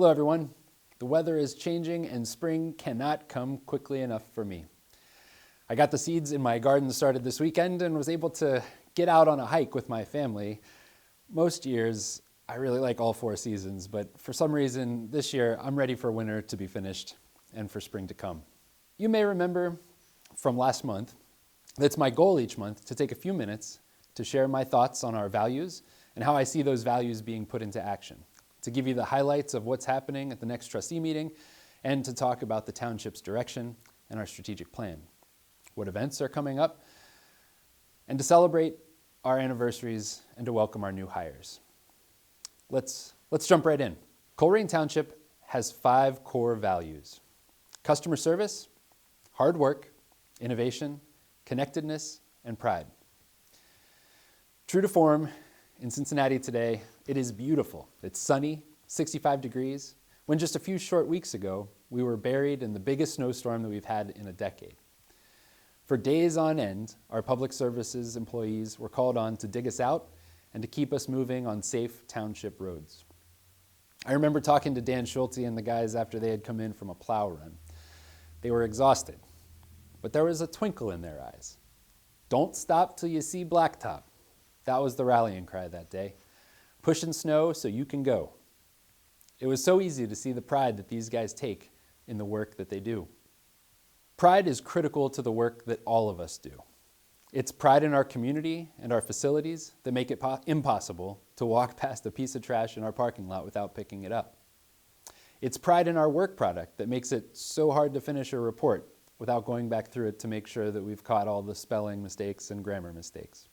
Hello everyone. The weather is changing and spring cannot come quickly enough for me. I got the seeds in my garden started this weekend and was able to get out on a hike with my family. Most years, I really like all four seasons, but for some reason this year I'm ready for winter to be finished and for spring to come. You may remember from last month that it's my goal each month to take a few minutes to share my thoughts on our values and how I see those values being put into action, to give you the highlights of what's happening at the next trustee meeting, and to talk about the township's direction and our strategic plan, what events are coming up, and to celebrate our anniversaries and to welcome our new hires. Let's jump right in. Colerain Township has 5 core values: customer service, hard work, innovation, connectedness, and pride. True to form, in Cincinnati today, it is beautiful. It's sunny, 65 degrees, when just a few short weeks ago, we were buried in the biggest snowstorm that we've had in a decade. For days on end, our public services employees were called on to dig us out and to keep us moving on safe township roads. I remember talking to Dan Schulte and the guys after they had come in from a plow run. They were exhausted, but there was a twinkle in their eyes. Don't stop till you see blacktop. That was the rallying cry that day. Pushing snow so you can go. It was so easy to see the pride that these guys take in the work that they do. Pride is critical to the work that all of us do. It's pride in our community and our facilities that make it impossible to walk past a piece of trash in our parking lot without picking it up. It's pride in our work product that makes it so hard to finish a report without going back through it to make sure that we've caught all the spelling mistakes and grammar mistakes.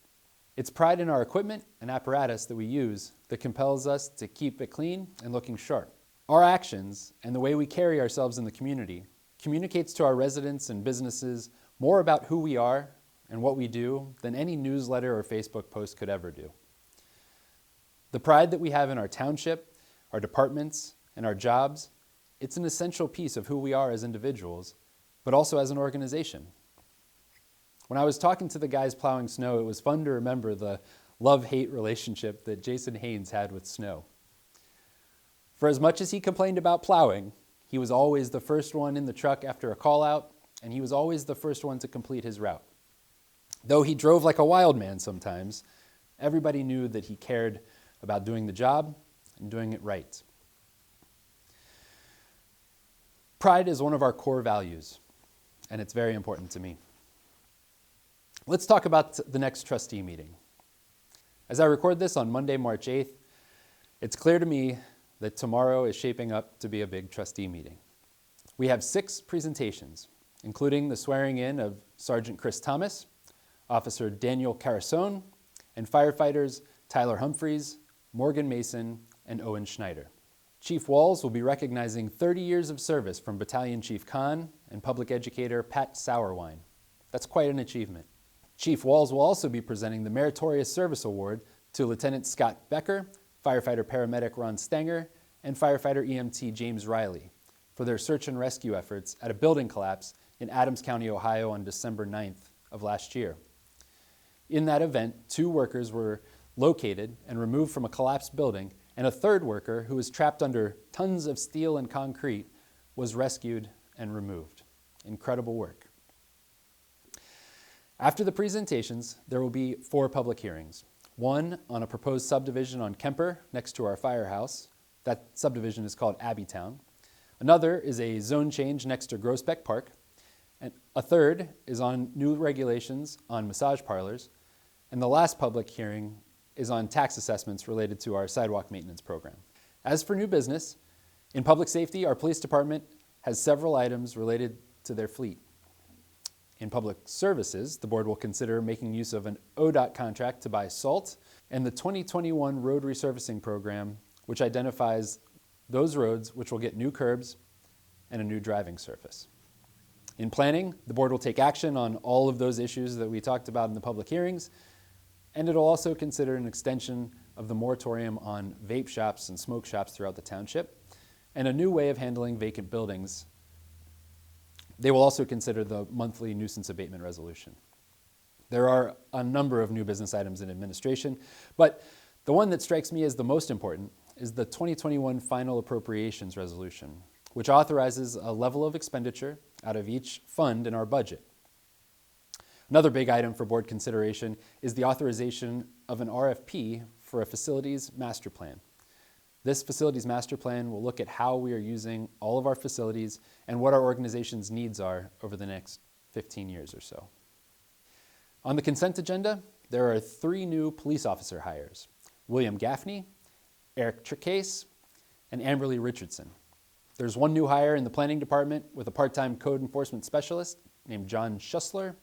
It's pride in our equipment and apparatus that we use that compels us to keep it clean and looking sharp. Our actions and the way we carry ourselves in the community communicates to our residents and businesses more about who we are and what we do than any newsletter or Facebook post could ever do. The pride that we have in our township, our departments, and our jobs, it's an essential piece of who we are as individuals, but also as an organization. When I was talking to the guys plowing snow, it was fun to remember the love-hate relationship that Jason Haynes had with snow. For as much as he complained about plowing, he was always the first one in the truck after a call-out, and he was always the first one to complete his route. Though he drove like a wild man sometimes, everybody knew that he cared about doing the job and doing it right. Pride is one of our core values, and it's very important to me. Let's talk about the next trustee meeting. As I record this on Monday, March 8th, it's clear to me that tomorrow is shaping up to be a big trustee meeting. We have 6 presentations, including the swearing in of Sergeant Chris Thomas, Officer Daniel Carasone, and firefighters Tyler Humphreys, Morgan Mason, and Owen Schneider. Chief Walls will be recognizing 30 years of service from Battalion Chief Khan and public educator Pat Sauerwine. That's quite an achievement. Chief Walls will also be presenting the Meritorious Service Award to Lieutenant Scott Becker, firefighter-paramedic Ron Stenger, and firefighter EMT James Riley for their search and rescue efforts at a building collapse in Adams County, Ohio on December 9th of last year. In that event, 2 workers were located and removed from a collapsed building, and a 3rd worker, who was trapped under tons of steel and concrete, was rescued and removed. Incredible work. After the presentations, there will be 4 public hearings. One on a proposed subdivision on Kemper next to our firehouse. That subdivision is called Abbeytown. Another is a zone change next to Groesbeck Park. And a 3rd is on new regulations on massage parlors. And the last public hearing is on tax assessments related to our sidewalk maintenance program. As for new business, in public safety, our police department has several items related to their fleet. In public services, the board will consider making use of an ODOT contract to buy salt and the 2021 road resurfacing program, which identifies those roads which will get new curbs and a new driving surface. In planning, the board will take action on all of those issues that we talked about in the public hearings, and it'll also consider an extension of the moratorium on vape shops and smoke shops throughout the township, and a new way of handling vacant buildings. They will also consider the monthly nuisance abatement resolution. There are a number of new business items in administration, but the one that strikes me as the most important is the 2021 Final Appropriations Resolution, which authorizes a level of expenditure out of each fund in our budget. Another big item for board consideration is the authorization of an RFP for a facilities master plan. This facilities master plan will look at how we are using all of our facilities and what our organization's needs are over the next 15 years or so. On the consent agenda, there are 3 new police officer hires: William Gaffney, Eric Tricase, and Amberly Richardson. There's 1 new hire in the planning department with a part-time code enforcement specialist named John Schussler,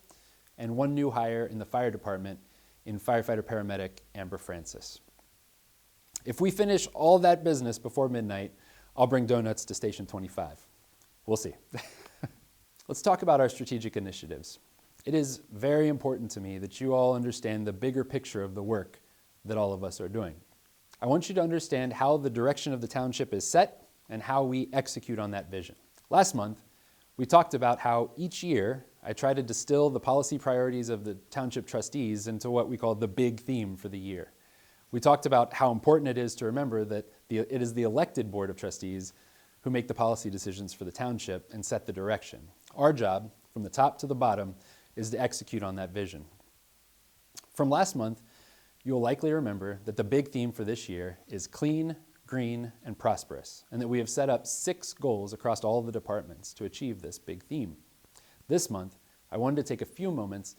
and 1 new hire in the fire department in firefighter-paramedic Amber Francis. If we finish all that business before midnight, I'll bring donuts to Station 25. We'll see. Let's talk about our strategic initiatives. It is very important to me that you all understand the bigger picture of the work that all of us are doing. I want you to understand how the direction of the township is set and how we execute on that vision. Last month, we talked about how each year I try to distill the policy priorities of the township trustees into what we call the big theme for the year. We talked about how important it is to remember that it is the elected board of trustees who make the policy decisions for the township and set the direction. Our job, from the top to the bottom, is to execute on that vision. From last month, you'll likely remember that the big theme for this year is clean, green, and prosperous, and that we have set up 6 goals across all the departments to achieve this big theme. This month, I wanted to take a few moments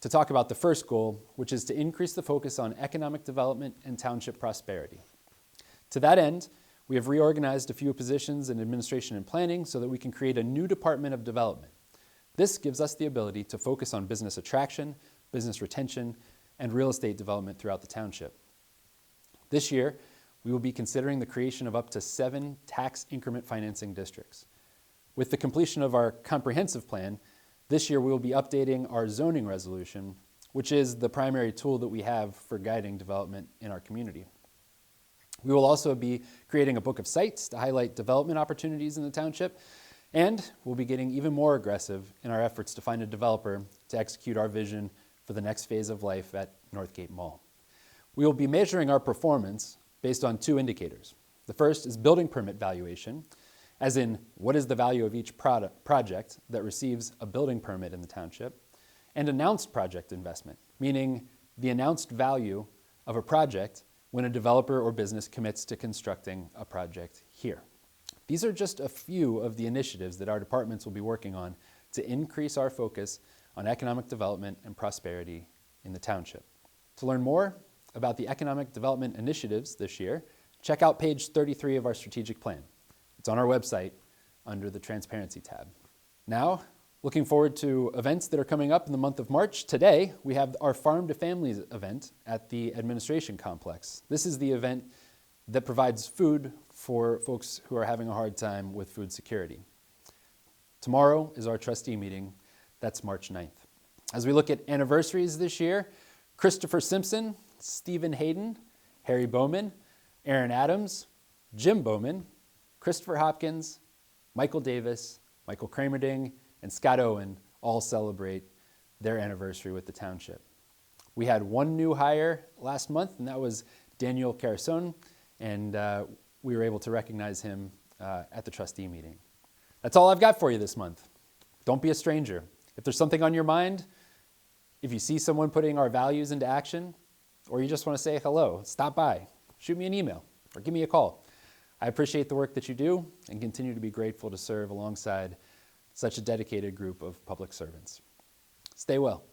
to talk about the first goal, which is to increase the focus on economic development and township prosperity. To that end, we have reorganized a few positions in administration and planning so that we can create a new department of development. This gives us the ability to focus on business attraction, business retention, and real estate development throughout the township. This year, we will be considering the creation of up to 7 tax increment financing districts. With the completion of our comprehensive plan, this year we will be updating our zoning resolution, which is the primary tool that we have for guiding development in our community. We will also be creating a book of sites to highlight development opportunities in the township, and we'll be getting even more aggressive in our efforts to find a developer to execute our vision for the next phase of life at Northgate Mall. We will be measuring our performance based on 2 indicators. The first is building permit valuation, as in what is the value of each project that receives a building permit in the township, and announced project investment, meaning the announced value of a project when a developer or business commits to constructing a project here. These are just a few of the initiatives that our departments will be working on to increase our focus on economic development and prosperity in the township. To learn more about the economic development initiatives this year, check out page 33 of our strategic plan. It's on our website under the Transparency tab. Now, looking forward to events that are coming up in the month of March. Today, we have our Farm to Families event at the Administration Complex. This is the event that provides food for folks who are having a hard time with food security. Tomorrow is our trustee meeting. That's March 9th. As we look at anniversaries this year, Christopher Simpson, Stephen Hayden, Harry Bowman, Aaron Adams, Jim Bowman, Christopher Hopkins, Michael Davis, Michael Kramerding, and Scott Owen all celebrate their anniversary with the township. We had 1 new hire last month, and that was Daniel Carasone, and we were able to recognize him at the trustee meeting. That's all I've got for you this month. Don't be a stranger. If there's something on your mind, if you see someone putting our values into action, or you just want to say hello, stop by, shoot me an email, or give me a call. I appreciate the work that you do and continue to be grateful to serve alongside such a dedicated group of public servants. Stay well.